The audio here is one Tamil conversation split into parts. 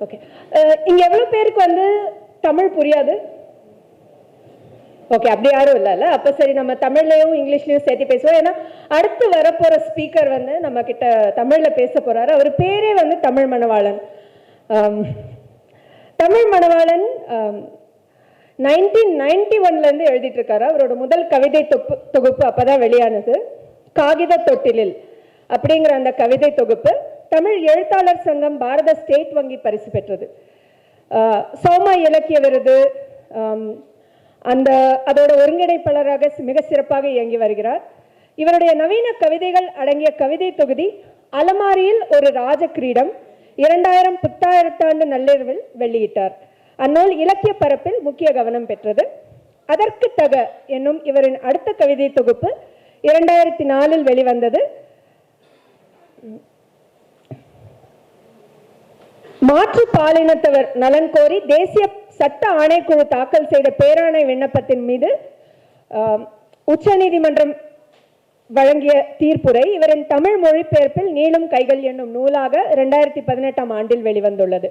ஓகே, இங்க எவ்வளவு பேருக்கு வந்து தமிழ் புரியாது? ஓகே, அப்படி யாரும் இல்லைல்ல. அப்போ சரி, நம்ம தமிழ்லையும் இங்கிலீஷ்லையும் சேர்த்து பேசுவோம். ஏன்னா அடுத்து வரப்போற ஸ்பீக்கர் வந்து நம்ம கிட்ட தமிழ்ல பேச போறாரு. அவர் பேரே வந்து தமிழ் மணவாளன். தமிழ் மணவாளன் 1991 எழுதிட்டு இருக்காரு. அவரோட முதல் கவிதை தொகுப்பு அப்பதான் வெளியானது, காகித தொட்டிலில் அப்படிங்கிற அந்த கவிதை தொகுப்பு தமிழ் எழுத்தாளர் சங்கம் பாரத ஸ்டேட் வங்கி பரிசு பெற்றது. சௌமா இலக்கிய விருது, அதோட ஒருங்கிணைப்பாளராக மிக சிறப்பாக இயங்கி வருகிறார். இவருடைய நவீன கவிதைகள் அடங்கிய கவிதை தொகுதி அலமாரியில் ஒரு ராஜ கிரீடம் 2000 புத்தாயிரத்தாண்டு நள்ளிரவில் வெளியிட்டார். அந்நூல் இலக்கிய பரப்பில் முக்கிய கவனம் பெற்றது. அதற்கு தக என்னும் இவரின் அடுத்த கவிதை தொகுப்பு 2004 வெளிவந்தது. மாற்று பாலினத்தவர் நலன் கோரி தேசிய சட்ட ஆணைக்குழு தாக்கல் செய்த பேராணை விண்ணப்பத்தின் மீது உச்சநீதிமன்றம் வழங்கிய தீர்ப்புரை இவரின் தமிழ் மொழிபெயர்ப்பில் நீளும் கைகள் என்னும் நூலாக 2018 வெளிவந்துள்ளது.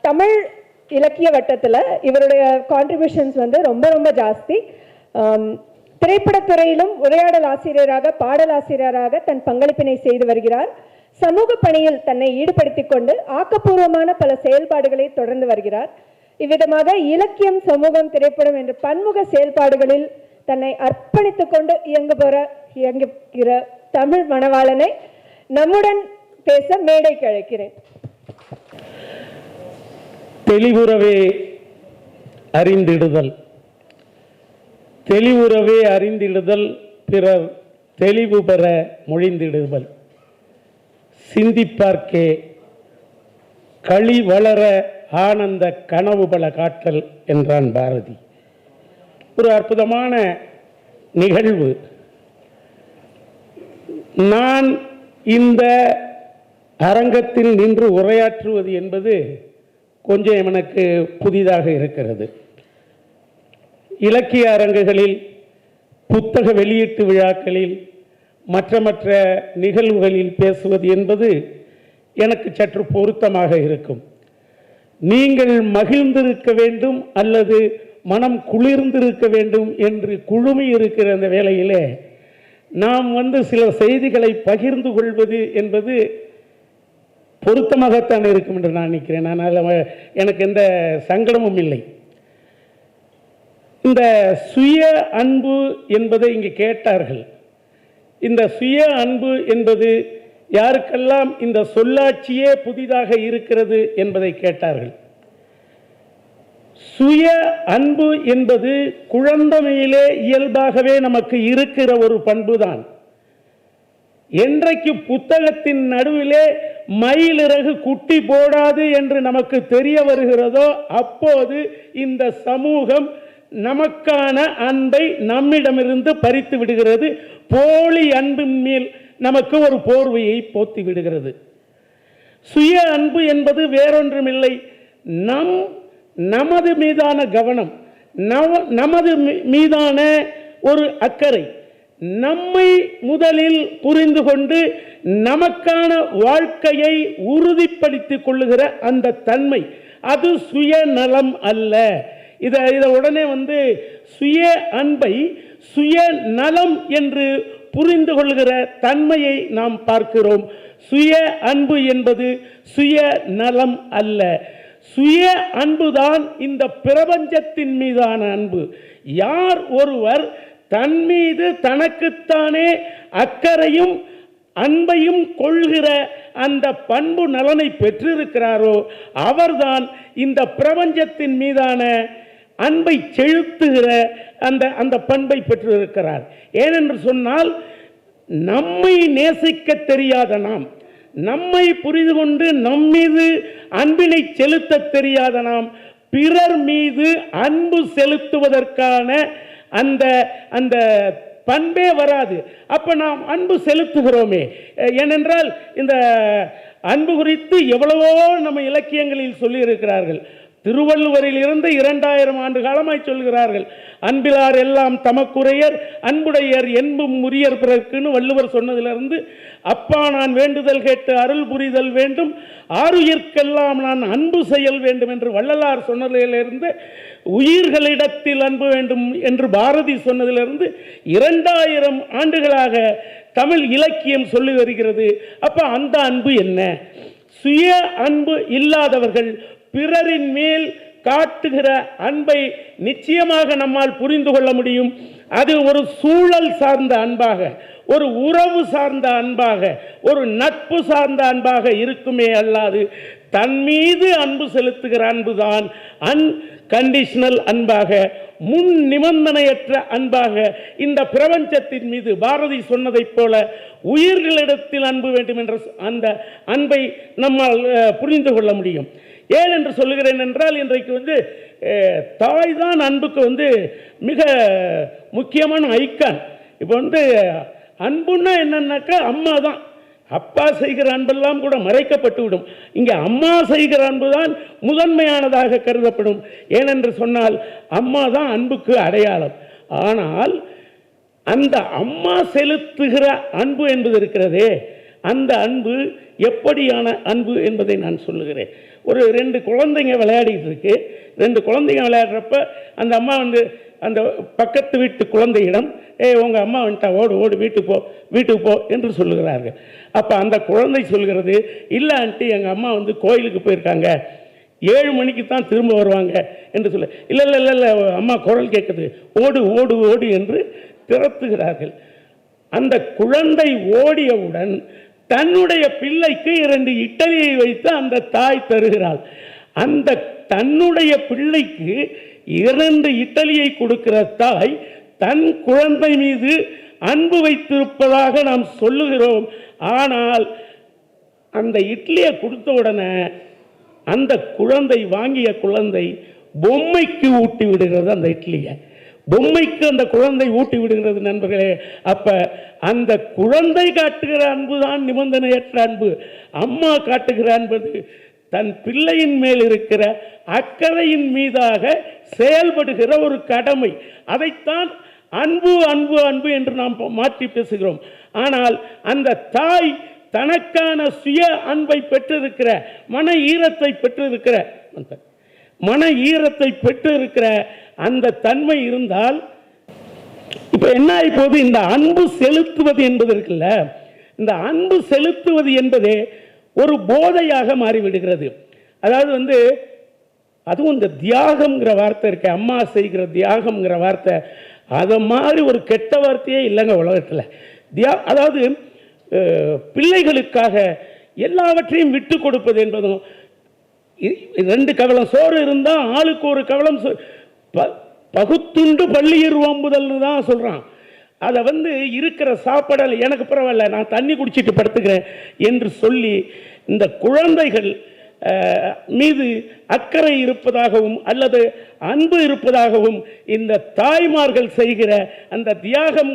தமிழ் இலக்கிய வட்டத்தில் இவருடைய கான்ட்ரிபியூஷன்ஸ் வந்து ரொம்ப ரொம்ப ஜாஸ்தி. திரைப்படத்துறையிலும் உரையாடல் ஆசிரியராக, பாடலாசிரியராக தன் பங்களிப்பினை செய்து வருகிறார். சமூக பணியில் தன்னை ஈடுபடுத்திக் கொண்டு ஆக்கப்பூர்வமான பல செயல்பாடுகளை தொடர்ந்து வருகிறார். இவ்விதமாக இலக்கியம், சமூகம், திரைப்படம் என்ற பன்முக செயல்பாடுகளில் தன்னை அர்ப்பணித்துக் கொண்டு இயங்குகிற தமிழ் மணவாளனை நம்முடன் பேச மேடைக்கு அழைக்கிறேன். தெளிவுறவே அறிந்திடுதல், தெளிவுறவே அறிந்திடுதல், பிறர் தெளிவு பெற மொழிந்திடுதல், சிந்திப்பார்க்கே களி வளர ஆனந்த கனவு பல காட்டல் என்றான் பாரதி. ஒரு அற்புதமான நிகழ்வு. நான் இந்த அரங்கத்தில் நின்று உரையாற்றுவது என்பது கொஞ்சம் எனக்கு புதிதாக இருக்கிறது. இலக்கிய அரங்குகளில், புத்தக வெளியீட்டு விழாக்களில், மற்ற நிகழ்வுகளில் பேசுவது என்பது எனக்கு சற்று பொருத்தமாக இருக்கும். நீங்கள் மகிழ்ந்திருக்க வேண்டும் அல்லது மனம் குளிர்ந்திருக்க வேண்டும் என்று குழுமி இருக்கிற அந்த வேளையிலே நாம் சில செய்திகளை பகிர்ந்து கொள்வது என்பது பொருத்தமாகத்தான் இருக்கும் என்று நான் நினைக்கிறேன். அதனால் எனக்கு எந்த சங்கடமும் இல்லை. இந்த சுய அன்பு என்பதை இங்கே கேட்டார்கள். இந்த சுய அன்பு என்பது யாருக்கெல்லாம் இந்த சொல்லாட்சியே புதிதாக இருக்கிறது என்பதை கேட்டார்கள். சுய அன்பு என்பது குழந்தையிலே இயல்பாகவே நமக்கு இருக்கிற ஒரு பண்புதான். என்றைக்கு புத்தகத்தின் நடுவிலே மயிலிறகு குட்டி போடாது என்று நமக்கு தெரிய வருகிறதோ அப்போது இந்த சமூகம் நமக்கான அன்பை நம்மிடமிருந்து பறித்து விடுகிறது. போலி அன்பின் மேல் நமக்கு ஒரு போர்வையை போத்தி விடுகிறது. சுய அன்பு என்பது வேறொன்றுமில்லை, நமது மீதான கவனம், நமது மீதான ஒரு அக்கறை, நம்மை முதலில் புரிந்து கொண்டு நமக்கான வாழ்க்கையை உறுதிப்படுத்திக் கொள்ளுகிற அந்த தன்மை, அது சுயநலம் அல்ல. இதை உடனே சுய அன்பை சுயநலம் என்று புரிந்து கொள்கிற தன்மையை நாம் பார்க்கிறோம். சுய அன்பு என்பது சுயநலம் அல்ல. சுய அன்புதான் இந்த பிரபஞ்சத்தின் மீதான அன்பு. யார் ஒருவர் தன் மீது தனக்குத்தானே அக்கறையும் அன்பையும் கொள்கிற அந்த பண்பு நலனை பெற்றிருக்கிறாரோ அவர்தான் இந்த பிரபஞ்சத்தின் மீதான அன்பை செலுத்துகிற அந்த பண்பை பெற்றிருக்கிறார். ஏனென்று சொன்னால், நம்மை நேசிக்க தெரியாத நாம், நம்மை புரிந்து கொண்டு நம்மீது அன்பினை செலுத்த தெரியாத நாம் பிறர் மீது அன்பு செலுத்துவதற்கான அந்த பண்பே வராது. அப்ப நாம் அன்பு செலுத்துகிறோமே. ஏனென்றால் இந்த அன்பு குறித்து எவ்வளவோ நம்ம இலக்கியங்களில் சொல்லி இருக்கிறார்கள். திருவள்ளுவரில் இருந்து 2000 ஆண்டு காலமாய் சொல்கிறார்கள். அன்பிலார் எல்லாம் தமக்குரையர் அன்புடையர் என்பும் உரியர் பிறர்க்குன்னு வள்ளுவர் சொன்னதிலிருந்து, அப்பா நான் வேண்டுதல் கேட்டு அருள் புரிதல் வேண்டும், ஆருயிர்க்கெல்லாம் நான் அன்பு செயல் வேண்டும் என்று வள்ளலார் சொன்னதிலிருந்து, உயிர்களிடத்தில் அன்பு வேண்டும் என்று பாரதி சொன்னதிலிருந்து 2000 ஆண்டுகளாக தமிழ் இலக்கியம் சொல்லி வருகிறது. அப்ப அந்த அன்பு என்ன? சுய அன்பு இல்லாதவர்கள் பிறரின் மேல் காட்டுகிற அன்பை நிச்சயமாக நம்மால் புரிந்து கொள்ள முடியும். அது ஒரு சூழல் சார்ந்த அன்பாக, ஒரு உறவு சார்ந்த அன்பாக, ஒரு நட்பு சார்ந்த அன்பாக இருக்குமே அல்லாது தன் மீது அன்பு செலுத்துகிற அன்புதான் அன்கண்டிஷனல் அன்பாக, முன் நிபந்தனையற்ற அன்பாக இந்த பிரபஞ்சத்தின் மீது பாரதி சொன்னதைப் போல உயிர்களிடத்தில் அன்பு வேண்டும் என்ற அந்த அன்பை நம்மால் புரிந்து கொள்ள முடியும். ஏன் என்று சொல்லுகிறேன் என்றால், இன்றைக்கு தாய் தான் அன்புக்கு மிக முக்கியமான ஐக்கான். இப்போ அன்புன்னா என்னன்னாக்கா அம்மா தான். அப்பா செய்கிற அன்பெல்லாம் கூட மறைக்கப்பட்டு விடும். இங்கே அம்மா செய்கிற அன்பு தான் முதன்மையானதாக கருதப்படும். ஏனென்று சொன்னால் அம்மா தான் அன்புக்கு அடையாளம். ஆனால் அந்த அம்மா செலுத்துகிற அன்பு என்பது இருக்கிறதே, அந்த அன்பு எப்படியான அன்பு என்பதை நான் சொல்லுகிறேன். ஒரு 2 குழந்தைங்க விளையாடிட்டு இருக்கு. 2 குழந்தைங்க விளையாடுறப்ப அந்த அம்மா அந்த பக்கத்து வீட்டு குழந்தையிடம், உங்கள் அம்மா வந்துட்டா, ஓடு ஓடு வீட்டுக்கு போ என்று சொல்லுகிறார்கள். அப்போ அந்த குழந்தை சொல்கிறது, இல்லை ஆண்டி, எங்கள் அம்மா கோயிலுக்கு போயிருக்காங்க, 7 மணிக்கு தான் திரும்ப வருவாங்க என்று சொல்ல. இல்லை இல்லை இல்லை இல்லை, அம்மா குரல் கேட்குது, ஓடு ஓடு ஓடு என்று திரத்துகிறார்கள். அந்த குழந்தை ஓடியவுடன் தன்னுடைய பிள்ளைக்கு 2 இட்டலியை வைத்து அந்த தாய் தருகிறாள். அந்த தன்னுடைய பிள்ளைக்கு 2 இட்டலியை கொடுக்கிற தாய் தன் குழந்தை மீது அன்பு வைத்திருப்பதாக நாம் சொல்லுகிறோம். ஆனால் அந்த இட்லியை கொடுத்த உடனே அந்த குழந்தை, வாங்கிய குழந்தை பொம்மைக்கு ஊட்டி விடுகிறது. அந்த இட்லியை பொம்மைக்கு அந்த குழந்தை ஊட்டி விடுகிறது நண்பர்களே. அப்ப அந்த குழந்தை காட்டுகிற அன்பு தான் நிபந்தனையற்ற அன்பு. அம்மா காட்டுகிற அன்பது தன் பிள்ளையின் மேல் இருக்கிற அக்கறையின் மீதாக செயல்படுகிற ஒரு கடமை. அதைத்தான் அன்பு அன்பு அன்பு என்று நாம் மாற்றி பேசுகிறோம். ஆனால் அந்த தாய் தனக்கான சுய அன்பை பெற்றிருக்கிற, மன ஈரத்தை பெற்றிருக்கிற அந்த தன்மை இருந்தால், இப்ப என்ன இப்போது இந்த அன்பு செலுத்துவது என்பது இருக்குல்ல, இந்த அன்பு செலுத்துவது என்பதே ஒரு போதையாக மாறிவிடுகிறது. அதாவது அதுவும் இந்த தியாகம்ங்கிற வார்த்தை இருக்கு, அம்மா செய்கிற தியாகம்ங்கிற வார்த்தை, அதை மாதிரி ஒரு கெட்ட வார்த்தையே இல்லைங்க உலகத்தில். அதாவது பிள்ளைகளுக்காக எல்லாவற்றையும் விட்டு கொடுப்பது என்பதும், 2 கவளம் சோறு இருந்தால் ஆளுக்கு ஒரு கவளம் பகுத்துண்டு பள்ளியர் ஓம்புதல்னு தான் சொல்கிறான். அதை இருக்கிற சாப்பாடால் எனக்கு பரவாயில்ல, நான் தண்ணி குடிச்சிட்டு படுத்துக்கிறேன் என்று சொல்லி இந்த குழந்தைகள் மீது அக்கறை இருப்பதாகவும் அல்லது அன்பு இருப்பதாகவும் இந்த தாய்மார்கள் செய்கிற அந்த தியாகம்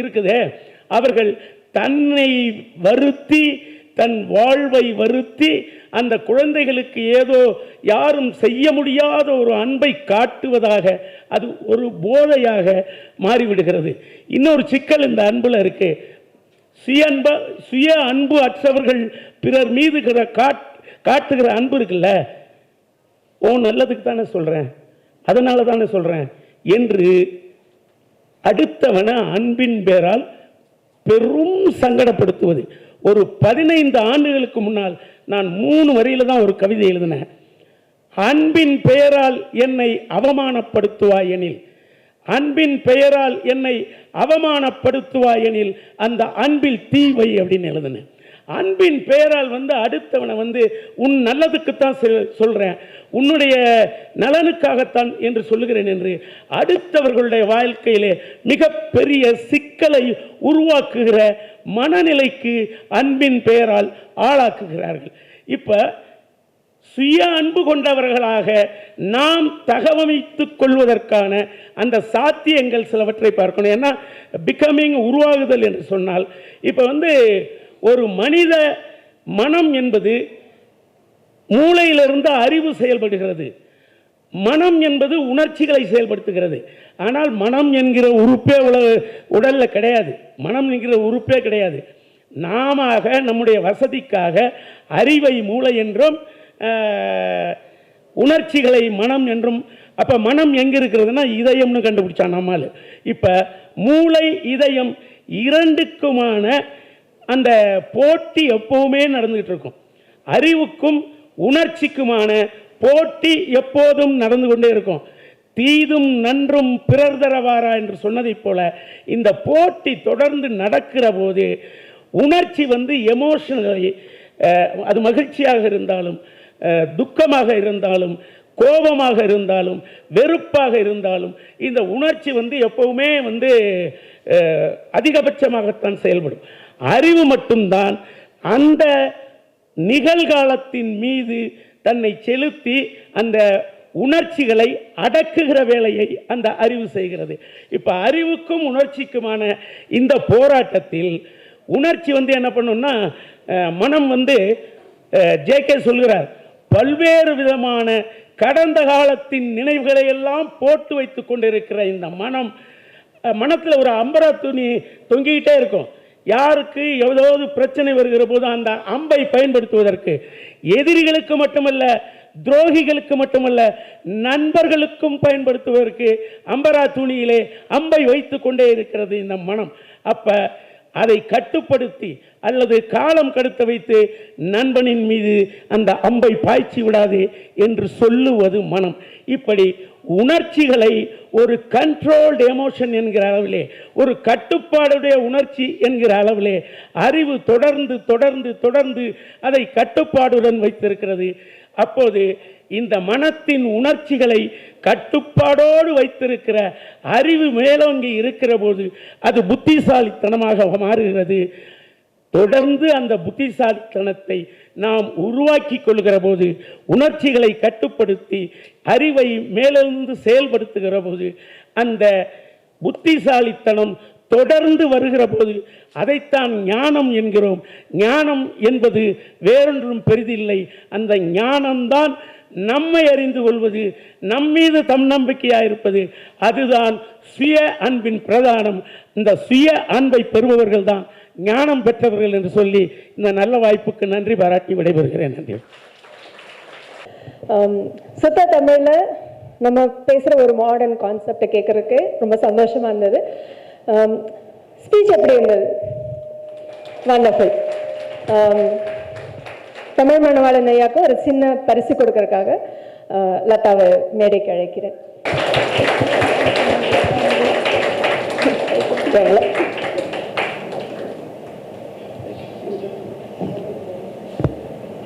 இருக்குதே, அவர்கள் தன்னை வருத்தி, தன் வாழ்வை வருத்தி அந்த குழந்தைகளுக்கு ஏதோ யாரும் செய்ய முடியாத ஒரு அன்பை காட்டுவதாக, அது ஒரு போதையாக மாறிவிடுகிறது. இன்னொரு சிக்கல் இந்த அன்புல இருக்கு. சுய அன்பு அற்றவர்கள் பிறர் மீது காட்டுகிற அன்பு இருக்குல்ல, ஓ நல்லதுக்கு தானே சொல்றேன், அதனால தானே சொல்றேன் என்று அடுத்தவனை அன்பின் பேரால் பெரும் சங்கடப்படுத்துவது. ஒரு 15 ஆண்டுகளுக்கு முன்னால் நான் 3 வரியில தான் ஒரு கவிதை எழுதினேன். அன்பின் பெயரால் என்னை அவமானப்படுத்துவாயெனில், அன்பின் பெயரால் என்னை அவமானப்படுத்துவாயெனில் அந்த அன்பில் தீ வை அப்படின்னு எழுதினேன். அன்பின் பெயரால் அடுத்தவனை உன் நல்லதுக்குத்தான் சொல்றேன், உன்னுடைய நலனுக்காகத்தான் என்று சொல்லுகிறேன் என்று அடுத்தவர்களுடைய வாழ்க்கையிலே மிகப்பெரிய சிக்கலை உருவாக்குகிற மனநிலைக்கு அன்பின் பெயரால் ஆளாக்குகிறார்கள். இப்ப சுய அன்பு கொண்டவர்களாக நாம் தகவமைத்துக் கொள்வதற்கான அந்த சாத்தியங்கள் சிலவற்றை பார்க்கணும். ஏன்னா பிகமிங் உருவாகுதல் என்று சொன்னால், இப்ப ஒரு மனித மனம் என்பது மூளையிலிருந்து அறிவு செயல்படுகிறது. மனம் என்பது உணர்ச்சிகளை செயல்படுத்துகிறது. ஆனால் மனம் என்கிற உறுப்பே உடலில் கிடையாது. மனம் என்கிற உறுப்பே கிடையாது. நாம நம்முடைய வசதிக்காக அறிவை மூளை என்றும் உணர்ச்சிகளை மனம் என்றும். அப்போ மனம் எங்கே இருக்கிறதுனா இதயம்னு கண்டுபிடிச்சான் நம்மால். இப்போ மூளை இதயம் இரண்டுக்குமான அந்த போட்டி எப்போவுமே நடந்துகிட்டு இருக்கும். அறிவுக்கும் உணர்ச்சிக்குமான போட்டி எப்போதும் நடந்து கொண்டே இருக்கும். தீதும் நன்றும் பிறர் தரவாரா என்று சொன்னதைப் போல இந்த போட்டி தொடர்ந்து நடக்கிற போது உணர்ச்சி எமோஷனலை, அது மகிழ்ச்சியாக இருந்தாலும் துக்கமாக இருந்தாலும் கோபமாக இருந்தாலும் வெறுப்பாக இருந்தாலும் இந்த உணர்ச்சி எப்பவுமே அதிகபட்சமாகத்தான் செயல்படும். அறிவு மட்டும்தான் அந்த நிகழ்காலத்தின் மீது தன்னை செலுத்தி அந்த உணர்ச்சிகளை அடக்குகிற வேலையை அந்த அறிவு செய்கிறது. இப்போ அறிவுக்கும் உணர்ச்சிக்குமான இந்த போராட்டத்தில் உணர்ச்சி என்ன பண்ணும்னா, மனம் ஜேகே சொல்கிறார், பல்வேறு விதமான கடந்த காலத்தின் நினைவுகளை எல்லாம் போட்டு வைத்து கொண்டிருக்கிற இந்த மனத்தில் ஒரு அம்பரா துணி தொங்கிக்கிட்டே இருக்கும். யாருக்கு எவ்வளவு பிரச்சனை வருகிற போது அந்த அம்பை பயன்படுத்துவதற்கு எதிரிகளுக்கு மட்டுமல்ல, துரோகிகளுக்கு மட்டுமல்ல, நண்பர்களுக்கும் பயன்படுத்துவதற்கு அம்பரா துணியிலே அம்பை வைத்து கொண்டே இருக்கிறது இந்த மனம். அப்ப அதை கட்டுப்படுத்தி அல்லது காலம் கடத்த வைத்து நண்பனின் மீது அந்த அம்பை பாய்ச்சி விடாது என்று சொல்லுவது மனம். இப்படி உணர்ச்சிகளை ஒரு கண்ட்ரோல்டு எமோஷன் என்கிற அளவிலே, ஒரு கட்டுப்பாடுடைய உணர்ச்சி என்கிற அளவிலே அறிவு தொடர்ந்து தொடர்ந்து தொடர்ந்து அதை கட்டுப்பாடுடன் வைத்திருக்கிறது. அப்போது இந்த மனத்தின் உணர்ச்சிகளை கட்டுப்பாடோடு வைத்திருக்கிற அறிவு மேலோங்கி இருக்கிற போது அது புத்திசாலித்தனமாக மாறுகிறது. தொடர்ந்து அந்த புத்திசாலித்தனத்தை நாம் உருவாக்கி கொள்கிற போது, உணர்ச்சிகளை கட்டுப்படுத்தி அறிவை மேலிருந்து செயல்படுத்துகிற போது, அந்த புத்திசாலித்தனம் தொடர்ந்து வருகிற போது அதைத்தான் ஞானம் என்கிறோம். ஞானம் என்பது வேறொன்றும் பெரிதில்லை. அந்த ஞானம்தான் நம்மை அறிந்து கொள்வது, நம்மீது தன்னம்பிக்கையாக இருப்பது. அதுதான் சுய அன்பின் பிரதானம். இந்த சுய அன்பை பெறுபவர்கள் தான் ஞானம் பெற்றவர்கள் என்று சொல்லி இந்த நல்ல வாய்ப்புக்கு நன்றி பாராட்டி விடைபெறுகிறேன். நன்றி. சுத்த தமிழ்ல நம்ம பேசுகிற ஒரு மாடர்ன் கான்செப்டை கேட்கறதுக்கு ரொம்ப சந்தோஷமா இருந்தது. ஸ்பீச் எப்படி இருந்தது? வண்டர்ஃபுல். தமிழ் மணவாளன் ஐயாவுக்கு ஒரு சின்ன பரிசு கொடுக்கறதுக்காக லதாவை மேடைக்கு அழைக்கிறேன்.